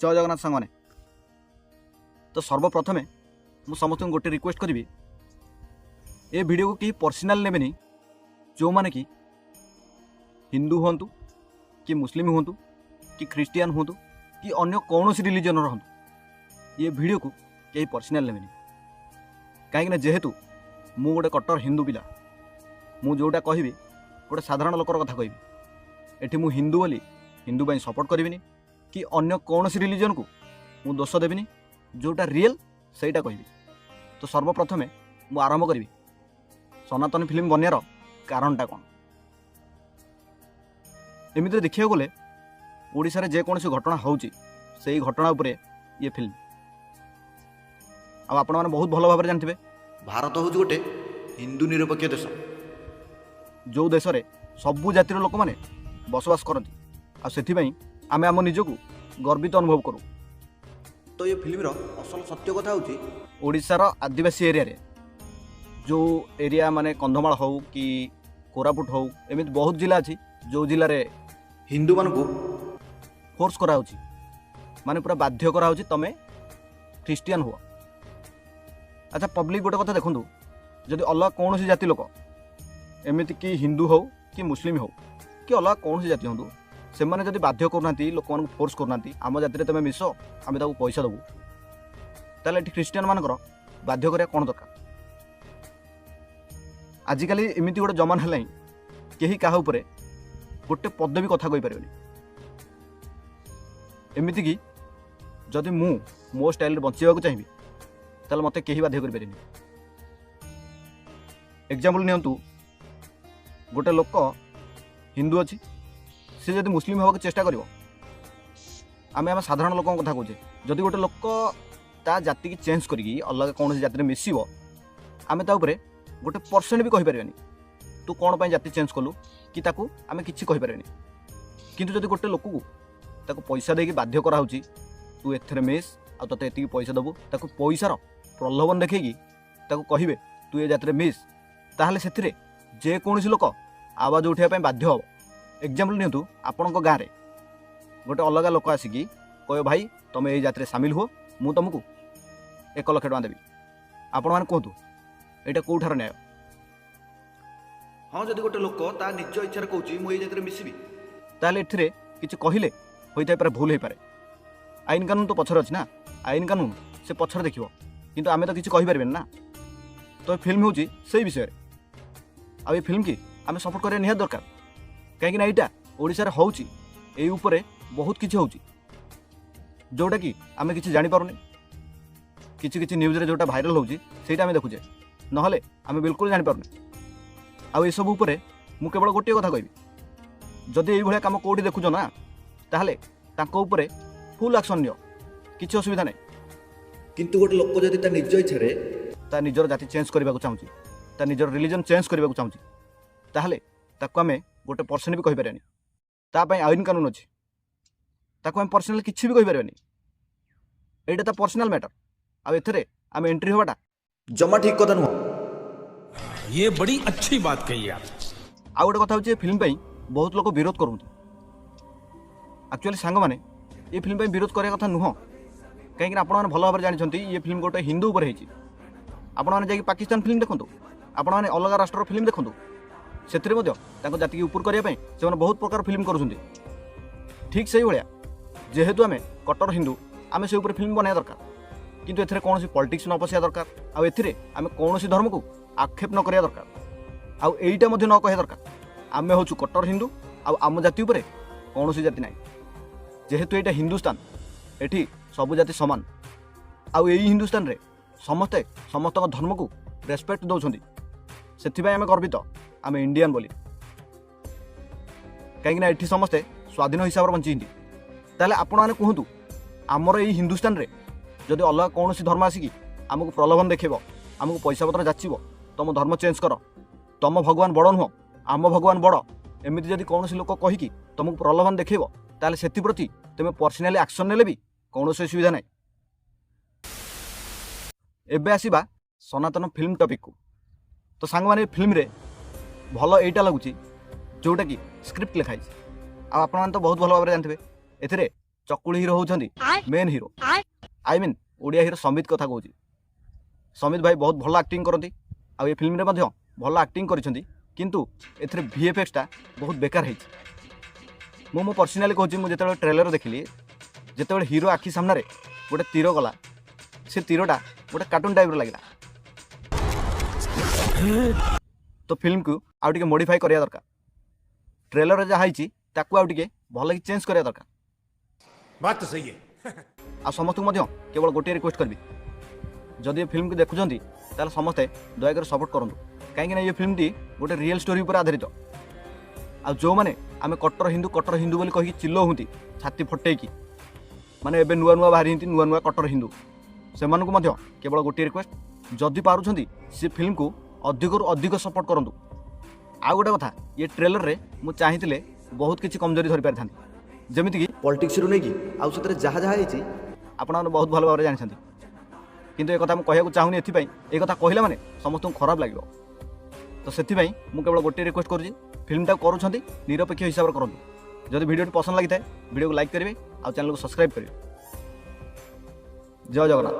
जय जगन्नाथ सांग मैंने तो सर्वप्रथमे मु समस्त गोटे रिक्वेस्ट करी ए वीडियो को कहीं पर्सनाल नेबेनि जो माने कि हिंदू हूँ कि मुस्लिम हूँ कि ख्रीस्टियान हूँ कि अन्य कौन रिलीजन हूँ ये वीडियो को कहीं पर्सनाल नेबेनि कहीं जेहेतु मु गोटे कट्टर हिंदू पिला मु जोटा कहि गोटे साधारण लोकर कथा कहि एठी मु हिंदू बोली हिंदू बाई सपोर्ट करिविनी कि अन्य कौन रिलीजन को मु दोष देविनी जोटा रियल सेटा कहि। तो सर्वप्रथमे मु आरंभ करी सनातन फिल्म बनयार कारणटा कौन। एमती देखा गले ओडिशा रे जेकोसी घटना होउची सेही घटना उपरे ये फिल्म आपण मैंने बहुत भल भाव जानते भारत हूँ गोटे हिंदू निरपेक्ष देश जो देश रे सबु जातिर लोक मैंने बसवास करती आथिपाई आम आम निजक गर्वित अनुभव करूँ। तो ये फिल्म असल सत्य कथा हूँ ओडिशार आदिवासी एरिया रे जो एरिया माने कंधमाल हो कि कोरापुट हो एमती बहुत जिला अच्छी जो जिले में हिंदू मान को फोर्स करा माने पूरा बाध्य करा तमें ख्रीस्टियान हुआ। अच्छा पब्लिक गोटे कथा देखूँ जदि अलग कौन सी जाति लोक एमती कि हिंदू हो कि मुस्लिम हो कि अलग कौन सी जाति हूँ से मैंने जब बाध्य करना लोक मान फोर्स करना आम जाति तुम मिस आम पैसा देवु ताले ख्रीस्टियान मानकर बाध्य करा कौन दरकार। आजिकल एमती गोटे जमान है कहीं क्या गोटे पद भी कथा कही पारे एमती कि जदि मो स्टाइल बचाइवा चाहिए ताले मत कहीं बाध्य करें। एग्जाम्पल नियंतु गोटे लोक हिंदू अच्छी सी जब मुस्लिम होगा चेष्टा कर आम साधारण लोक कथा कहे जदि गोटे लोक ता जाति की चेंज करी अलग कौन सी जाति मिसब आम ताऊपर गोटे परसेंट भी कहीपर तू कौन पर जाति चेंज कलु कि आम कि कहीपर किंतु जदि गोटे लोक को पैसा देकी बाध्य कराऊँच तू एथरे मिस आ ते एति पैसा देबू ताकू पैसार प्रलोभन देखी कहे तू ए जाति मिस ताहले से जेकोसी लोक आवाज उठाइबा बाध्य हम। एग्जाम्पल नियंतु आपण गाँव में गोटे अलग लोक आसिकी कह भाई तुम ये जाति सामिल हुआ मु तुमको 1 लाख टका देवी आपण मैंने कहतु यहाँ कौठार न्याय। हाँ जब गोटे लोक ता निज इच्छा कौच मुझे जाति मिसबी ताहले एथिरे किछि कहिले होइथाइ पारे भूल हो पारे आईन कानून तो पछर अच्छी ना आईन कानून से पछर देखियो किंतु आमे तो किछि कहि पारबेन ना। तो फिल्म हूँ से विषय आ ये फिल्म की आम सपोर्ट करिया निहात दरकार कहीं यहाँ ओडिशा रे होउची एई उपरे बहुत किछि होउची जोटा कि आमे किछि जानि पारुनी किछि किछि न्यूज रे जोटा भाइराल होउची सेटा आमे देखुचे नहले आमे बिल्कुल जानि पारुनी। आ ए सब उपरे मु केवल गोटे कथा कहबी जदि एई भलिया काम कोठी देखुछ ना ताहले तांको उपरे फुल एक्शन नियो किछि असुविधा नै किंतु गोटे लोक जदि ता निज इच्छा रे ता निजर जाति चेंज करबा को चाहूची ता निजर रिलीजन चेंज करबा को चाहूची ताहले ताको आमे गोटे परसेंट भी कहि पारेनी तापाई आईन कानून अच्छी ताको आम पर्सनाल किसी भी कहि पारेनी एटा ता पर्सनाल मैटर आ एथरे आम एंट्री होवाटा जमा ठीक कथा नुह। ये बड़ी अच्छी बात कही आप। आ गोटे कथा होची फिल्म पई बहुत लोग विरोध करउंती एक्चुअली सांग माने ये फिल्म पई विरोध करिया कथा नुह कहीं आपण माने भल भाव जानिछंती ये फिल्म गोटे हिंदू उपर हेची आपण माने जाई पाकिस्तान फिल्म देखंतु आपण माने अलग राष्ट्र फिल्म देखंतु से जाति की ऊपर करने से बहुत प्रकार फिल्म करुँच ठीक से भाया जेहेतु आम कट्टर हिंदू आम से ऊपर फिल्म बनाया दरकार किंतु एथरे कौन पॉलिटिक्स न पशिया दरकार आम कौन धर्म को आक्षेप न करिया दरकार आईटा न कह दरकार आम हूँ कट्टर हिंदू आम जाति उपर कौन जाति ना जेहेतु यहाँ हिंदुस्तान एठी सबु जाति सामान आई हिंदुस्तान रे समस्ते समस्त धर्म को रेस्पेक्ट दौरान से आम गर्वित आम इंडियन बोली कहीं ये समस्ते स्वाधीन हिसाब से बंची ताले आपण मैंने कहतु आमर ये हिंदुस्तान रे जदि अलग कौन धर्म आसिकी आमको प्रलोभन देखेब आमको पैसा पत्र जाचिब तुम धर्म चेंज कर तुम भगवान बड़ नुह आम भगवान बड़ एमती जदि कौन लोक कहीकि तुमको प्रलोभन देखेब ताले सेति प्रति तुम पर्सनाली एक्शन नेले भी कौन सुविधा ना। एबे आसीबा सनातन फिल्म टॉपिक को। तो सांग माने फिल्म रे भल एटा लगुच जोटा कि स्क्रिप्ट लिखाई आप तो बहुत भल भाव जानते एथिरे ଚକୁଳି ହିରୋ ହେଉଛନ୍ତି main hero. I mean Odia hero Samit କଥା କହୁଛି। ସମିତ ଭାଇ ବହୁତ ଭଲ ଆକ୍ଟିଂ କରନ୍ତି, ଆଉ ଏ ଫିଲ୍ମରେ ମଧ୍ୟ ଭଲ ଆକ୍ଟିଂ କରିଛନ୍ତି, କିନ୍ତୁ ଏଥିରେ ଭିଏଫ୍ଏକ୍ସଟା ବହୁତ ବେକାର ହେଇଛି। ମୁଁ ପର୍ସନାଲି କହୁଛି, ମୁଁ ଯେତେବେଳେ ଟ୍ରେଲର ଦେଖିଲି, ଯେତେବେଳେ ହିରୋ ଆଖି ସାମ୍ନାରେ ଗୋଟେ ତୀର ଗଲା, ସେ ତୀରଟା ଗୋଟେ କାର୍ଟୁନ୍ ଟାଇପ୍ର ଲାଗିଲା। ତ ଫିଲ୍ମକୁ ଆଉ ଟିକେ ମୋଡ଼ିଫାଏ କରିବା ଦରକାର। ଟ୍ରେଲରରେ ଯାହା ହେଇଛି ତାକୁ ଆଉ ଟିକେ ଭଲକି ଚେଞ୍ଜ କରିବା ଦରକାର। बात तो सही है। ଆଉ ସମସ୍ତଙ୍କୁ ମଧ୍ୟ କେବଳ ଗୋଟିଏ ରିକ୍ୱେଷ୍ଟ କରିବି, ଯଦି ଏ ଫିଲ୍ମକୁ ଦେଖୁଛନ୍ତି ତାହେଲେ ସମସ୍ତେ ଦୟାକରି ସପୋର୍ଟ କରନ୍ତୁ, କାହିଁକିନା ଏ ଫିଲ୍ମଟି ଗୋଟେ ରିଏଲ୍ ଷ୍ଟୋରି ଉପରେ ଆଧାରିତ। ଆଉ ଯେଉଁମାନେ ଆମେ କଟ୍ଟର ହିନ୍ଦୁ ବୋଲି କହିକି ଚିଲଉଛନ୍ତି ଛାତି ଫଟେଇକି, ମାନେ ଏବେ ନୂଆ ବାହାରିଛନ୍ତି ନୂଆ କଟ୍ଟର ହିନ୍ଦୁ, ସେମାନଙ୍କୁ ମଧ୍ୟ କେବଳ ଗୋଟିଏ ରିକ୍ୱେଷ୍ଟ, ଯଦି ପାରୁଛନ୍ତି ସେ ଫିଲ୍ମକୁ ଅଧିକରୁ ଅଧିକ ସପୋର୍ଟ କରନ୍ତୁ। ଆଉ ଗୋଟେ କଥା, ଏ ଟ୍ରେଲରରେ ମୁଁ ଚାହିଁଥିଲେ ବହୁତ କିଛି କମଜୋରି ଧରିପାରିଥାନ୍ତି, ଯେମିତିକି ପଲିଟିକ୍ସରୁ ନେଇକି ଆଉ ସେଥିରେ ଯାହା ହେଇଛି ଆପଣମାନେ ବହୁତ ଭଲ ଭାବରେ ଜାଣିଛନ୍ତି। କିନ୍ତୁ ଏ କଥା ମୁଁ କହିବାକୁ ଚାହୁଁନି, ଏଥିପାଇଁ ଏ କଥା କହିଲା ମାନେ ସମସ୍ତଙ୍କୁ ଖରାପ ଲାଗିବ। ତ ସେଥିପାଇଁ ମୁଁ କେବଳ ଗୋଟିଏ ରିକ୍ୱେଷ୍ଟ କରୁଛି, ଫିଲ୍ମଟାକୁ କରୁଛନ୍ତି ନିରପେକ୍ଷ ହିସାବରେ କରନ୍ତୁ। ଯଦି ଭିଡ଼ିଓଟି ପସନ୍ଦ ଲାଗିଥାଏ ଭିଡ଼ିଓକୁ ଲାଇକ୍ କରିବେ ଆଉ ଚ୍ୟାନେଲକୁ ସବସ୍କ୍ରାଇବ୍ କରିବେ। ଜୟ ଜଗନ୍ନାଥ।